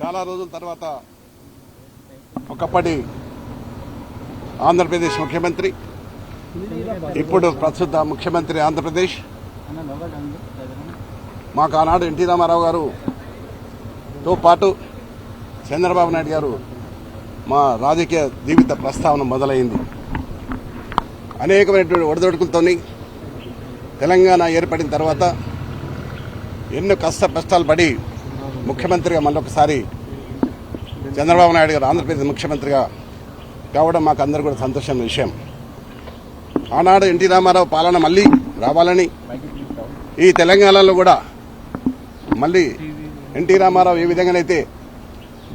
చాలా రోజుల తర్వాత ఒకప్పటి ఆంధ్రప్రదేశ్ ముఖ్యమంత్రి, ఇప్పుడు ప్రస్తుత ముఖ్యమంత్రి ఆంధ్రప్రదేశ్, మాకు ఆనాడు ఎన్టీ రామారావు గారుతో పాటు చంద్రబాబు నాయుడు గారు మా రాజకీయ జీవిత ప్రస్తావన మొదలైంది. అనేకమైనటువంటి ఒడిదొడుకులతో తెలంగాణ ఏర్పడిన తర్వాత ఎన్నో కష్టాలు పడి ముఖ్యమంత్రిగా మళ్ళొకసారి చంద్రబాబు నాయుడు గారు ఆంధ్రప్రదేశ్ ముఖ్యమంత్రిగా కావడం మాకు అందరూ కూడా సంతోషమైన విషయం. ఆనాడు ఎన్టీ రామారావు పాలన మళ్ళీ రావాలని, ఈ తెలంగాణలో కూడా మళ్ళీ ఎన్టీ రామారావు ఏ విధంగానైతే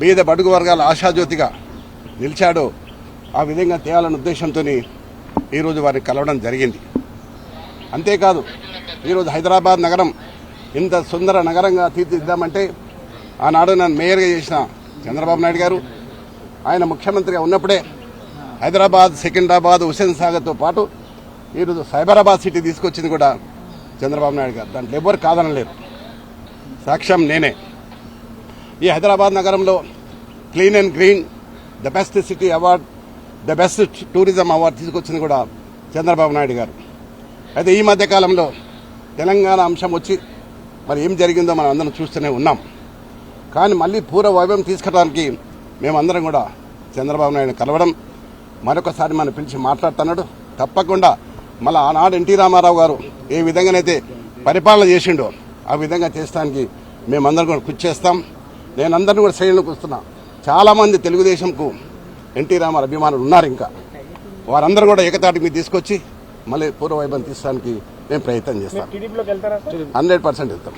బీద బడుగు వర్గాల ఆశాజ్యోతిగా నిలిచాడో ఆ విధంగా తేవాలనే ఉద్దేశంతో ఈరోజు వారిని కలవడం జరిగింది. అంతేకాదు, ఈరోజు హైదరాబాద్ నగరం ఇంత సుందర నగరంగా తీర్చిదిద్దామంటే ఆనాడు నన్ను మేయర్గా చేసిన చంద్రబాబు నాయుడు గారు, ఆయన ముఖ్యమంత్రిగా ఉన్నప్పుడే హైదరాబాద్, సికింద్రాబాద్, హుస్సేన్ సాగర్తో పాటు ఈరోజు సైబరాబాద్ సిటీ తీసుకొచ్చింది కూడా చంద్రబాబు నాయుడు గారు. దాంట్లో ఎవరు కాదనలేరు, సాక్ష్యం నేనే. ఈ హైదరాబాద్ నగరంలో clean and green, the best city award, the best tourism award తీసుకొచ్చింది కూడా చంద్రబాబు నాయుడు గారు. అయితే ఈ మధ్యకాలంలో తెలంగాణ అంశం వచ్చి మరి ఏం జరిగిందో మనం అందరం చూస్తూనే ఉన్నాం. కానీ మళ్ళీ పూర్వ వైభవం తీసుకురావడానికి మేమందరం కూడా చంద్రబాబు నాయుడు కలవడం, మరొకసారి మనం పిలిచి మాట్లాడుతున్నాడు. తప్పకుండా మళ్ళీ ఆనాడు ఎన్టీ రామారావు గారు ఏ విధంగానైతే పరిపాలన చేసిండో ఆ విధంగా చేస్తానికి మేమందరం కూడా కృషి చేస్తాం. నేను అందరినీ కూడా శ్రేణులకు వస్తున్నా. చాలామంది తెలుగుదేశంకు ఎన్టీ రామారావు అభిమానులు ఉన్నారు. ఇంకా వారందరూ కూడా ఏకతాటి మీద తీసుకొచ్చి మళ్ళీ పూర్వ వైభవం తీసుకోవడానికి మేము ప్రయత్నం చేస్తాం. 100% వెళ్తాం.